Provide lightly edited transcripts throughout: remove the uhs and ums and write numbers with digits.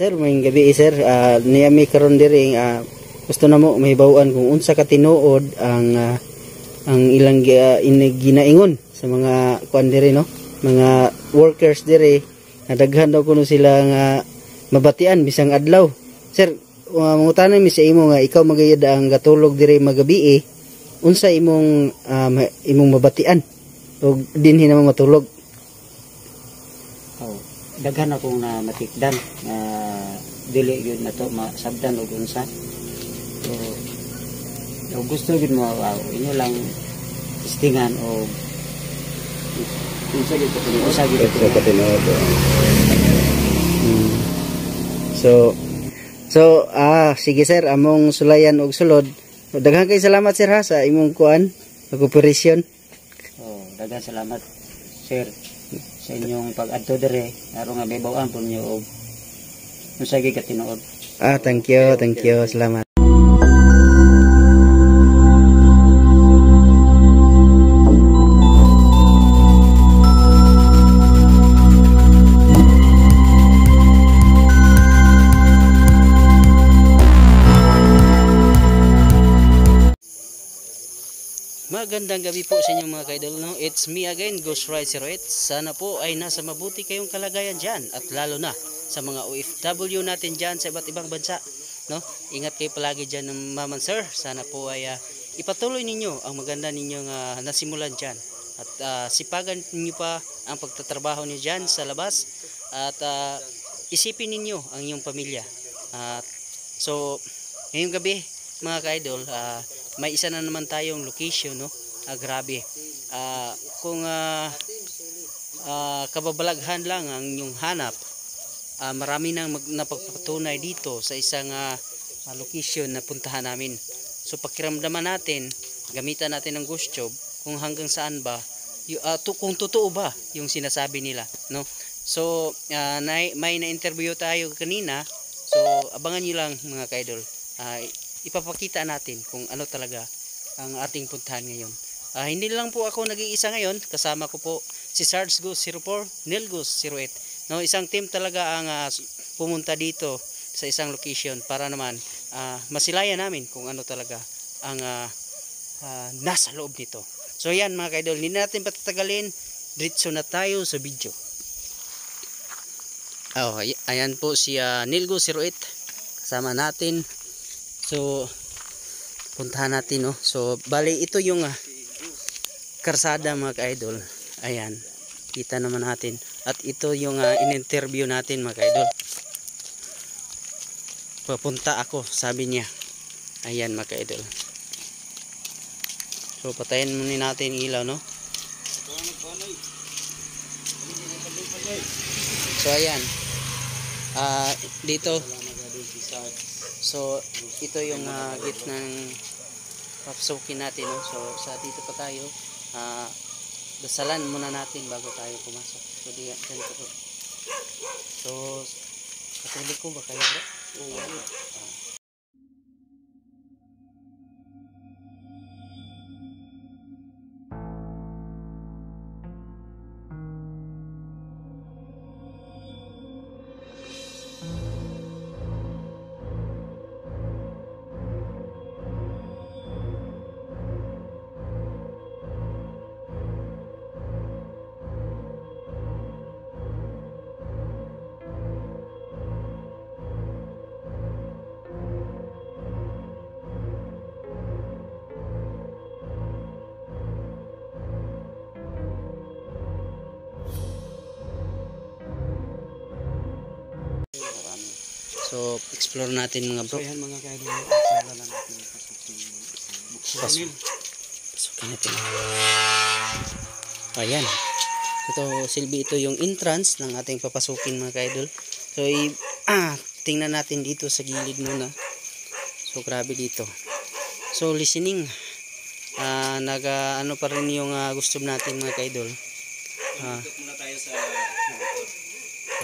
Sir, may gabi sir, niyami karon diri gusto na mo mahibawaan kung unsa ka tinuod ang ilang ginaingon sa mga kuan diri no, mga workers diri nadaghan daw kuno sila nga mabatian bisang adlaw. Sir, mangutana mi sa imo nga ikaw magayad ang gatulog diri magabi unsa imong mabatian ug dinhi naman matulog. Daghan akong na matikdan na dili yun na to masabdan o unsa. So gusto gid mo inyo lang istingan o unsa gid ko tinuod. So sige sir, among sulayan og sulod. Daghan kay salamat sir ha sa imong kuan pag-operasyon. Daghan salamat sir sa inyong pag-adto dire aron nga may bawaan po niyo og unsa gyud ka tinuod. Thank you, salamat. Magandang gabi po sa inyo mga kaidol, no? It's me again, Ghost Ride 08. Sana po ay nasa mabuti kayong kalagayan dyan at lalo na sa mga OFW natin dyan sa iba't ibang bansa, no? Ingat kayo palagi dyan ng maman sir. Sana po ay ipatuloy ninyo ang maganda ninyong nasimulan dyan at sipagan ninyo pa ang pagtatrabaho niyo dyan sa labas at isipin ninyo ang inyong pamilya. So ngayong gabi mga kaidol, may isa na naman tayong location, no? Grabe. Kung kababalaghan lang ang inyong hanap, marami nang napagpatunay dito sa isang location na puntahan namin. So pakiramdaman natin, gamitan natin ng ghost job kung hanggang saan ba, kung totoo ba yung sinasabi nila, no? So may na-interview tayo kanina, so abangan nyo lang mga kaidol. Ipapakita natin kung ano talaga ang ating puntahan ngayon. Hindi lang po ako nag-iisa ngayon, kasama ko po si Sarge Ghost 04, Neil Ghost 08. No, isang team talaga ang pumunta dito sa isang location para naman masilayan namin kung ano talaga ang nasa loob nito. So yan mga kaidol, hindi natin patatagalin, diretso na tayo sa video. Ayan po si Neil Ghost 08 kasama natin. So puntahan natin, no. So bali ito yung karsada mga ka-idol. Ayan, kita naman natin. At ito yung in-interview natin mga ka-idol. Papunta ako, sabi niya. Ayan mga ka-idol. So patayin muna natin ilaw, no. So ayan, dito. So ito yung gate ng papasukin natin, no? So sa dito pa tayo, dasalan muna natin bago tayo pumasok. So ganito po. So katuloy ko ba kayo bro? So explore natin mga bro. So yan mga kaidol, explore na natin pasukin natin. Ayan. Ito yung entrance ng ating papasukin mga kaidol. So tingnan natin dito sa gilid muna. So grabe dito. So listening. Ano pa rin yung gusto natin mga kaidol. Muna tayo sa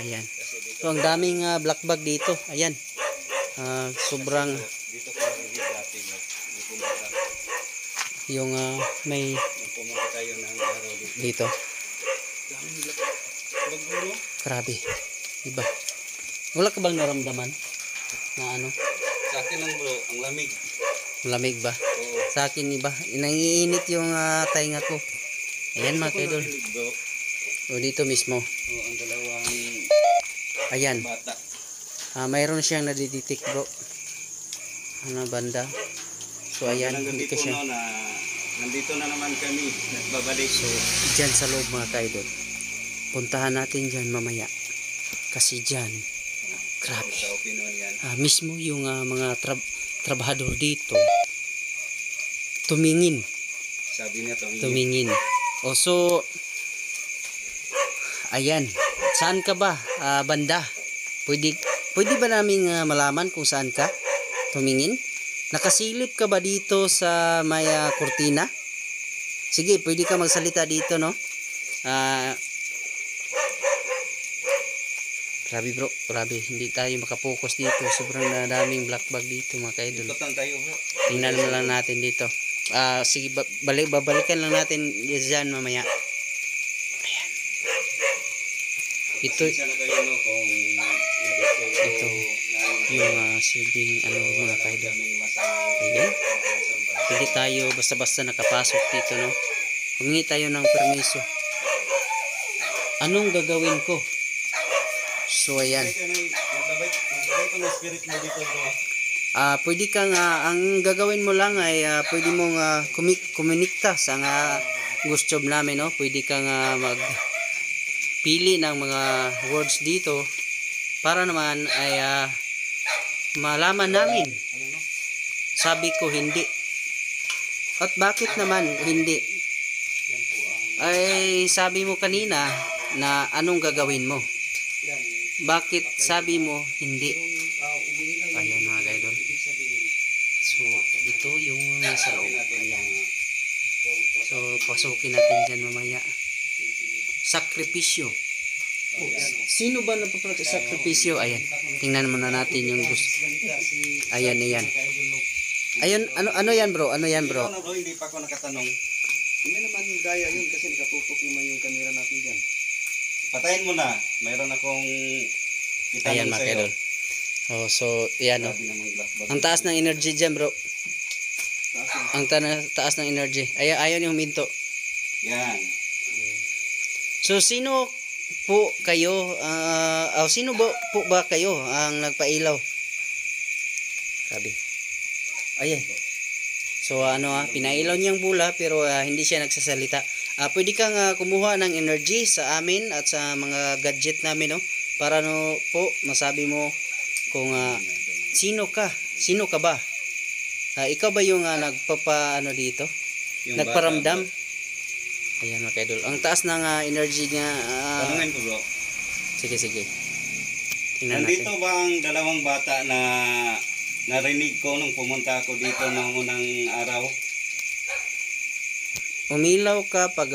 ayan. So ang daming black bag dito. Ayan. Sobrang dito ko yung may pumunta tayo ng araw dito. Grabe. Iba. Wala ka bang naramdaman na ano? Sa akin lang bro, ang lamig. Malamig ba? Oo. Sa akin iba. Nangiinit yung tainga ko. Ayan mga kaidol. Bro. O dito mismo. Oo, ang dalawang Ayan. bata. Mayroon siyang nadidetect bro. Ano banda? So ayan, hindi Hanggang ko dito, siya. no, na nandito na naman kami. Nagbabalik. So dyan sa loob mga kaidol. Puntahan natin dyan mamaya. Kasi dyan, grabe. Sa opinion yan. Mismo yung mga trabahador dito tumingin. Sabi niya Tumingin. O so, ayan. Saan ka ba, banda? Pwede ba naming malaman kung saan ka tumingin? Nakasilip ka ba dito sa may kurtina? Sige, pwede ka magsalita dito, no? Grabe bro, grabe. Hindi tayo makapokus dito. Sobrang daming black bag dito mga kaidol. Ikutan tayo bro. Tingnan mo lang natin dito. Sige, babalikan lang natin dyan mamaya. Ayan. Ito, Pasensya na kayo no kung ito yung silbing mga kaidol. Ayan. Hindi tayo basta-basta nakapasok dito, no? Humingi tayo ng permiso. Anong gagawin ko? So ayan. Maglabay ko ng spirit mo dito bro. Pwede kang ang gagawin mo lang ay pwede mong kuminikta sa gusto namin, no? Pwede kang magpili ng mga words dito para naman ay malaman namin. Sabi ko hindi. At bakit naman hindi? Ay sabi mo kanina na anong gagawin mo? Bakit sabi mo hindi? Ayan mga kaidol. So ito yung nasa loob. Ayan. So pasukin natin dyan mamaya. Sakripisyo. Sino ba nagpapasakripisyo? Ayan. Tingnan muna natin yung gusto. Ayan, ayan. Ayun, ano yan bro? Ano yan bro? Ano bro, hindi pa ako nakatanong. Hindi naman gaya yun kasi nakatutok naman yung camera natin dyan. Patayin mo na. Mayroon akong itanong Ayan mga sa'yo. kaidol. Oh, so yan oh. Sabi naman black bag. Ang taas ng energy dyan bro. Taas na. Ang taas ng energy. Ayaw yung huminto. Yan. So sino po kayo sino po ba kayo ang nagpailaw? Sabi. Ayan. So pinailaw niyang bula pero hindi siya nagsasalita. Pwede kang kumuha ng energy sa amin at sa mga gadget namin, no? Para no po masabi mo kung sino ka ba? Ikaw ba yung nagpapa dito? Yung Nagparamdam? bata, Ayan mga kaidol. Ang taas ng energy niya. tanungin ko bro. Sige. Tingnan Nandito natin. ba ang dalawang bata na narinig ko nung pumunta ako dito ng unang araw? Umilaw ka pag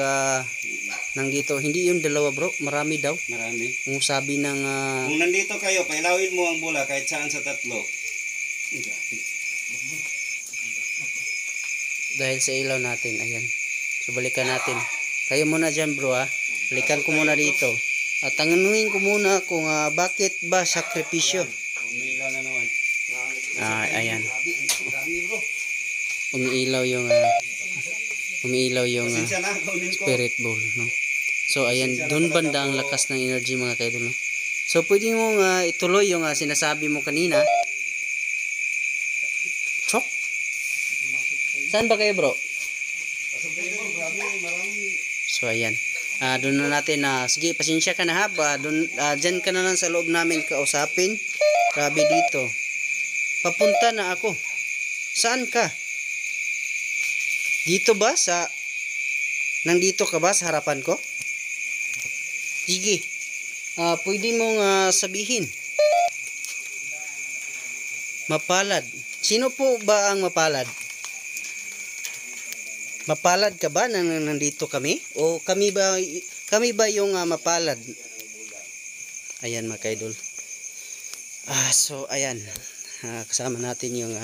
nandito. Hindi yung dalawa bro. Marami daw. Marami. Kung sabi ng Kung nandito kayo, pailawin mo ang bula kahit saan sa tatlo. dahil sa ilaw natin. Ayan. So balikan natin. Kayo muna dyan bro ha. Balikan ko muna dito. At tanungin ko muna kung bakit ba sakripisyo. Umilaw na naman. Ayan. Umiilaw yung Pasensya na, gawin ko. spirit ball, no? So ayan, doon banda ang lakas ng energy mga kaidol, no? So pwede mo ituloy yung sinasabi mo kanina. Chok. Saan ba kayo, bro? So ayan. Doon na natin sige, pasensya ka na ha. Diyan ka na lang sa loob namin kausapin. Grabe dito. Papunta na ako. Saan ka? Dito ba nandito ka ba sa harapan ko? Sige. Pwede mong sabihin. Mapalad. Sino po ba ang mapalad? Mapalad ka ba nang nandito kami? O kami ba yung mapalad? Ayan mga kaidol. So ayan. Kasama natin yung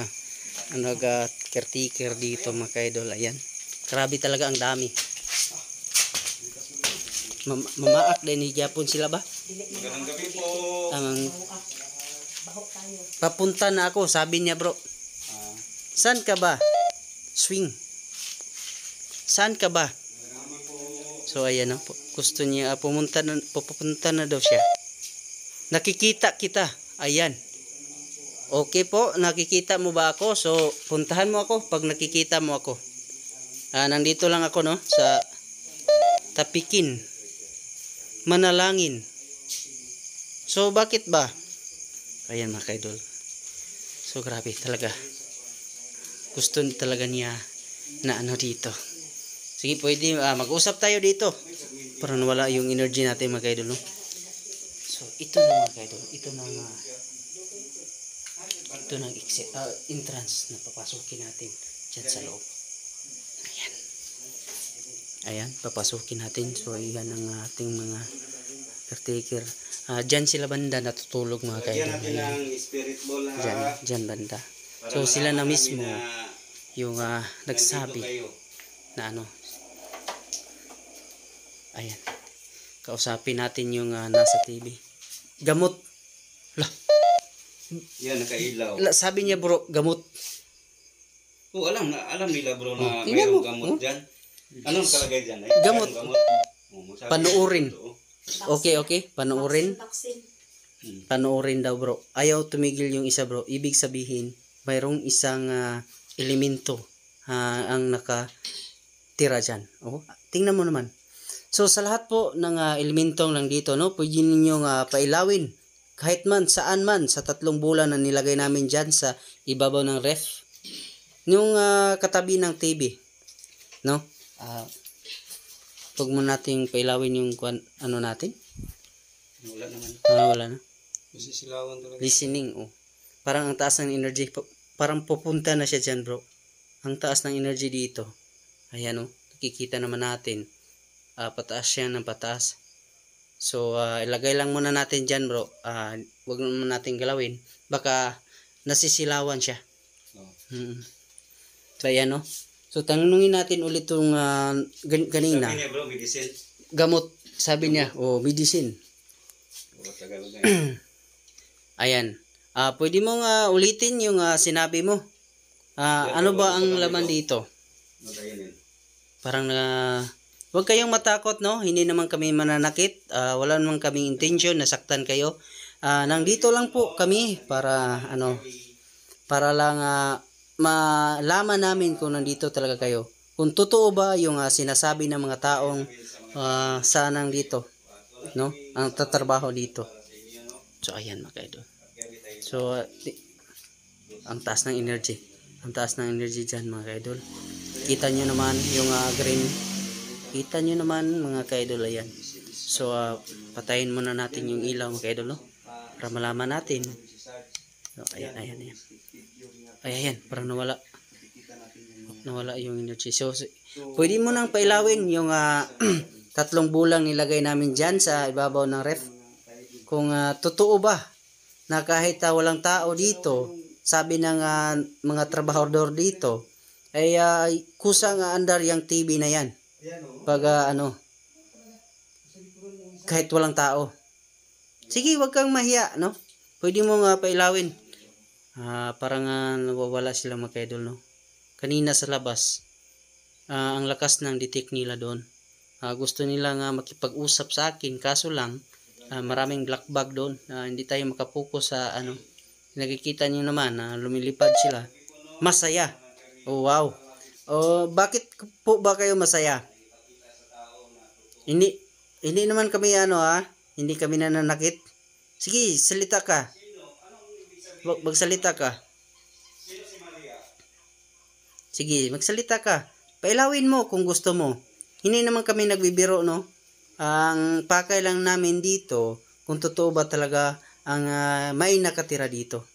caretaker dito mga kaidol. Ayan. Grabe talaga ang dami. Mamaak din ni Japon sila ba? Magandang gabi po. Papunta na ako, sabi niya bro. Saan ka ba? Swing. Saan ka ba? So ayan na, gusto niya pupunta na daw siya. Nakikita kita. Ayan. Okay po, nakikita mo ba ako? So puntahan mo ako pag nakikita mo ako. Nandito lang ako no sa Tapikin, Manalangin. So bakit ba? Ayan mga kaidol. So grabe talaga. Gusto talaga niya na ano dito. Sige, pwede mag-usap tayo dito para nawala yung energy natin mga kaidol, no? So ito na mga kaidol. Ito na exit, entrance na papasukin natin dyan sa loob. Ayan. Ayan, papasukin natin. So ayan ang ating mga caretaker. Dyan sila banda natutulog mga kaidol. Dyan banda. So sila na mismo yung nagsabi na ano. Ayan. Kausapin natin yung nasa TV. Gamot. Lah. Yan, nakailaw. Sabi niya bro, gamot. Alam nila bro na mayroong gamot dyan. Anong kalagay dyan? Gamot. Panuurin. Ito. Okay. Panuurin. Panuurin daw bro. Ayaw tumigil yung isa bro. Ibig sabihin, mayroong isang elemento ang nakatira dyan. Tingnan mo naman. So sa lahat po ng elementong lang dito, no, pwede ninyong pailawin. Kahit man, saan man, sa 3 bulan na nilagay namin dyan sa ibabaw ng ref. Yung katabi ng TV. No? Huwag mo nating pailawin yung ano natin. Wala naman. Wala na. Masisilawan talaga. Listening, Parang ang taas ng energy. Parang pupunta na siya dyan, bro. Ang taas ng energy dito. Ayan, nakikita naman natin. Pataas siya ng pataas. So, ilagay lang muna natin dyan, bro. Huwag naman natin galawin. Baka nasisilawan siya. So, ayan, no? So, tanungin natin ulit itong kanina. Sabi niya, bro, medicine. Gamot. Sabi niya, medicine. Ayan. Pwede mong ulitin yung sinabi mo. Ano ba ang laman dito? Parang huwag kayong matakot, no? Hindi naman kami mananakit. Wala naman kaming intention na saktan kayo. Nandito lang po kami para para lang malaman namin kung nandito talaga kayo. Kung totoo ba yung sinasabi ng mga taong sanang dito, no? Ang tatrabaho dito. So ayan mga kaidol. So ang taas ng energy. Ang taas ng energy dyan mga kaidol. Kita nyo naman yung green. Kita nyo naman mga kaidol, ayan. So patayin muna natin yung ilaw mga kaidol, no? Para malaman natin. So, ayan. Ayan, para nawala yung energy. So pwede mo nang pailawin yung 3 bulang nilagay namin dyan sa ibabaw ng ref. Kung totoo ba na kahit walang tao dito, sabi ng mga trabahador dito, ay kusang andar yung TV na yan. Pag kahit walang tao. Sige, wag kang mahiya, no? Pwede mo nga pailawin. Parang nawawala sila mga kaidol, no? Kanina sa labas, ang lakas ng detect nila doon. Gusto nila nga makipag-usap sa akin, kaso lang maraming black bag doon. Hindi tayo makapokus sa nakikita niyo naman na lumilipad sila. Masaya. Wow. Bakit po ba kayo masaya? Hindi naman kami hindi kami nananakit. Sige, salita ka. Magsalita ka. Sige, magsalita ka. Pailawin mo kung gusto mo. Hindi naman kami nagbibiro, no? Ang pakay lang namin dito, kung totoo ba talaga ang may nakatira dito.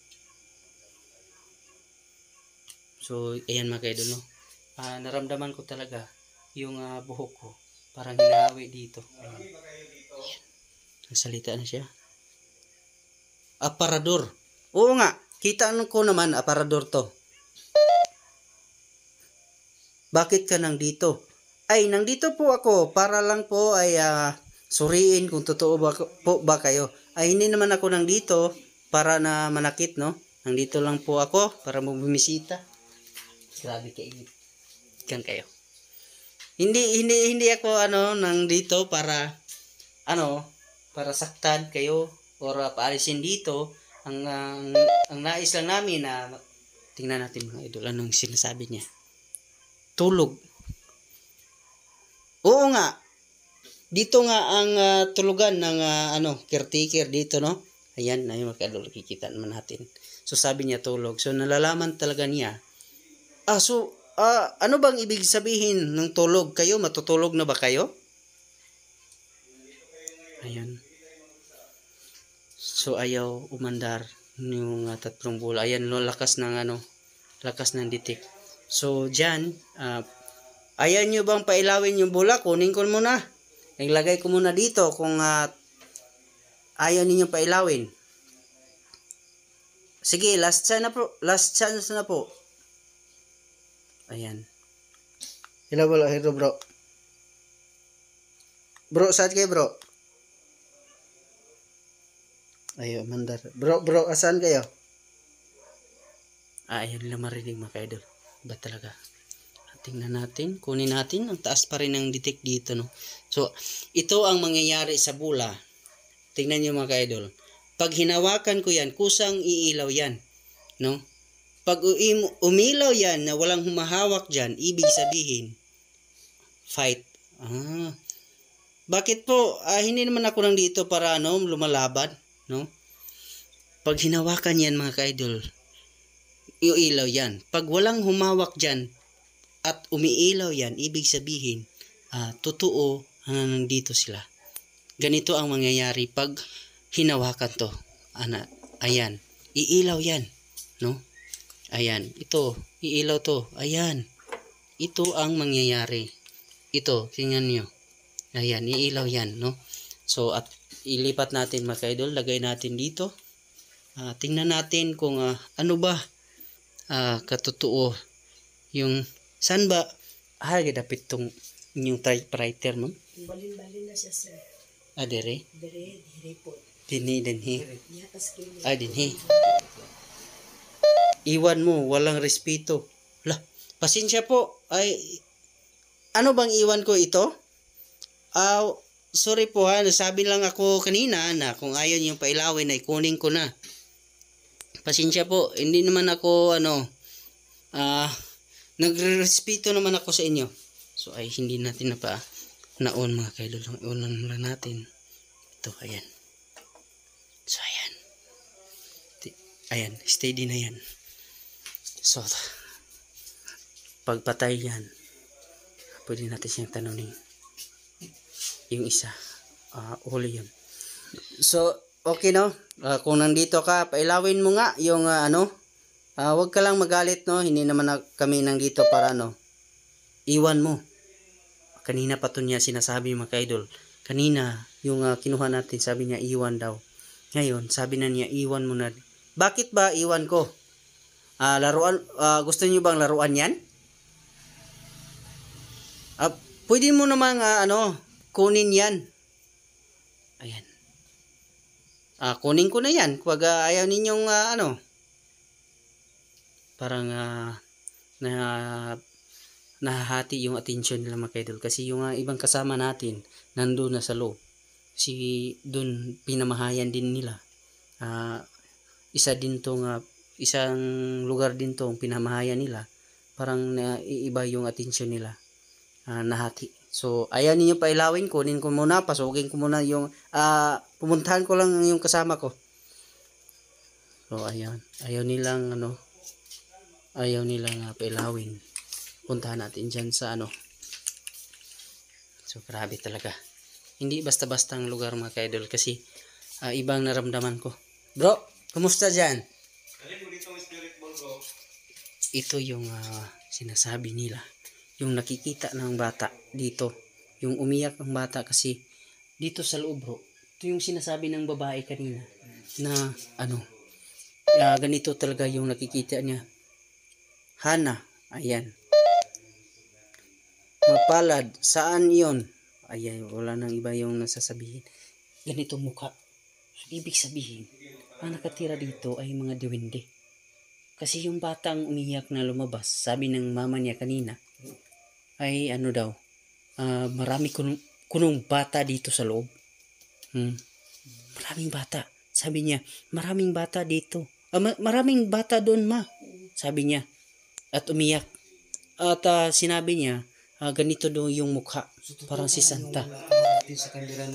So, ayan mga kaidol, no? Naramdaman ko talaga yung buhok ko. Parang hinahawi dito. Ayan. Nagsalita na siya. Aparador. Oo nga, kita ko naman aparador to. Bakit ka nang dito? Ay, nandito po ako para lang po ay suriin kung totoo ba kayo. Ay, hindi naman ako nang dito para na manakit, no? Nandito lang po ako para bumisita. Grabe kainit. Diyan kayo. Hindi ako nandito para para saktan kayo or paalisin dito. Ang nais lang namin na tingnan natin mga idol anong sinasabi niya. Tulog. Oo nga. Dito nga ang tulugan ng caretaker dito, no? Ayan, na yung mga idol, kikita naman natin. So sabi niya tulog. So nalalaman talaga niya. Ano bang ibig sabihin ng tulog? Kayo, matutulog na ba kayo? Ayan. So ayaw umandar yung 3 bola. Ayan, lakas ng detect. So dyan, ayan nyo bang pailawin yung bola? Kunin ko muna. Ilagay ko muna dito kung ayaw ninyo pailawin. Sige, last chance na po. Ayan. Hello bro. Bro, saan kayo bro? Ayaw mandar. Bro, asan kayo? Ayaw nila marinig mga kaidol. Ba talaga? Tingnan natin, kunin natin. Ang taas pa rin ng detect dito, no? So, ito ang mangyayari sa bola. Tingnan nyo mga kaidol. Pag hinawakan ko yan, kusang iilaw yan, no? Pag umilaw yan na walang humahawak dyan, ibig sabihin, fight. Bakit po? Hindi naman ako nang dito para lumalaban, no? Pag hinawakan yan mga kaidol, iilaw yan. Pag walang humawak dyan at umiilaw yan, ibig sabihin, totoo nandito sila. Ganito ang mangyayari pag hinawakan to. Ayan, iilaw yan, no? Ayan, ito, iilaw to. Ayan, ito ang mangyayari. Ito, tingnan nyo. Ayan, iilaw yan, no? So, at ilipat natin mga kaidol, lagay natin dito. Tingnan natin kung ano ba katotoo yung saan ba dapit tong inyong typewriter mo? Balin na siya sir. Dere Po. dinhi Yatas kini. dinhi iwan mo walang respeto. Pasensya po. Ano bang iwan ko ito? Sorry po nasabi lang ako kanina na kung ayaw niyong pailawin ay kunin ko na. Pasensya po, hindi naman ako nagre-respeto naman ako sa inyo. So ay hindi natin naon mga kaidol. Unan muna natin. Ito, ayan. So ayan. Ayan, steady na yan. So pagpatay yan, pwede natin siyang tanongin. Yung isa, uli yun. So okay no? Kung nandito ka, pailawin mo nga yung wag ka lang magalit, no? Hindi naman kami nandito para iwan mo. Kanina pa to niya sinasabi mga kaidol. Kanina yung kinuha natin, sabi niya iwan daw. Ngayon, sabi na niya iwan mo na. Bakit ba iwan ko? Laruan, gusto niyo bang laruan yan? Pwede mo namang kunin yan. Ayan. Kunin ko na yan. Pag ayaw ninyong parang nahahati yung attention nila mga kaidol. Kasi yung ibang kasama natin nandun na sa loob. Kasi dun pinamahayan din nila. Isang lugar din tong pinamahayan nila. Parang iiba yung attention nila. Nahati. So, ayaw ninyo pailawin, kunin ko muna, pasugin ko muna yung, pumuntahan ko lang yung kasama ko. So, ayan. Ayaw nilang pailawin. Puntahan natin dyan sa So, grabe talaga. Hindi basta-basta ang lugar mga kaidol kasi ibang naramdaman ko. Bro, kumusta dyan? Ito yung sinasabi nila. Yung nakikita ng bata dito. Yung umiyak ang bata kasi dito sa loob bro. Ito yung sinasabi ng babae kanina. Na ganito talaga yung nakikita niya. Hana, ayan. Mapalad, saan yon? Ayan, wala nang iba yung nasasabihin. Ganito mukha. So, ibig sabihin, ang nakatira dito ay mga diwindi. Kasi yung bata ang umiyak na lumabas, sabi ng mama niya kanina, ay ano daw, marami kunong bata dito sa loob. Maraming bata. Sabi niya, maraming bata dito. Maraming bata doon, ma. Sabi niya. At umiyak. At sinabi niya, ganito daw yung mukha. Parang si Santa. Sa kamera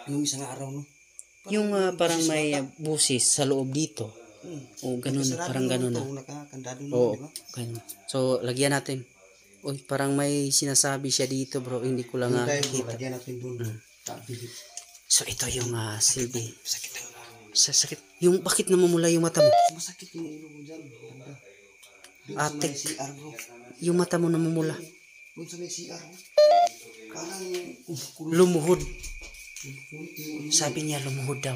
nung isang araw, no? Yung parang may busis sa loob dito. O ganun, parang ganun na. Nakakandado na, Oo, di ba? ganun. So, lagyan natin. Uy, parang may sinasabi siya dito, bro. Hindi ko lang nakita. Lagyan natin doon. So, ito yung silbi. Sakit. Yung, bakit namumula yung mata mo? Masakit yung ulo mo dyan. Banda. Doon sa Atik. may CR, bro. Yung mata mo namumula. Doon sa may CR, bro. Kanang Lumuhod. Sabi niya, lumuhod daw.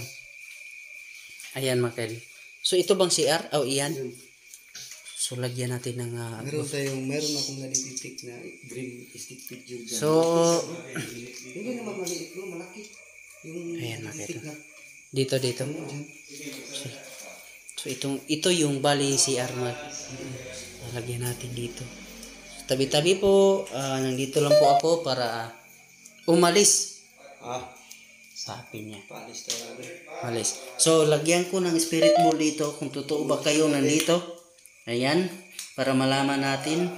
Ayan, mga kail. So, ito bang CR? O, iyan. So, lagyan natin ng... meron akong nadidetect na green stick picture dyan. So, Hindi naman maliit, no? Malaki. Yung ayan, mga nadidetect kail. na. Dito. Dyan. So, ito yung bali CR, mga. Lagyan natin dito. Tabi-tabi po. Nandito lang po ako para umalis. Sabi niya. Palis talaga. Malis. So, lagyan ko ng spirit ball dito kung totoo ba kayo nandito. Ayan. Para malaman natin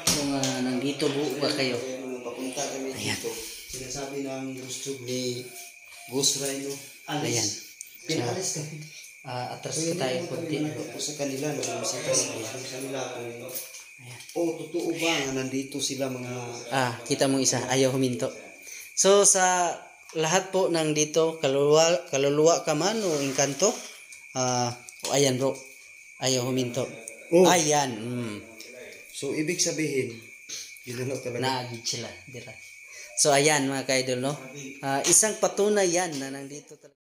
kung nandito ba kayo. Nung papunta kami dito, sinasabi ng gusto ni Ghost Rhino, Ayan. pinalis kami. Atras ko tayo konti. Ako sa kanila, nung sa kanila, kung totoo ba nga nandito sila mga... Kita mo isa. Ayaw huminto. So, sa lahat po ng dito, kaluluwa ka man o engkanto, ayan bro. Ayaw huminto. Ayan. So, ibig sabihin, yun na talaga. Naagid sila. Dira. So, ayan mga ka-idol, no? Isang patunay yan na nandito talaga.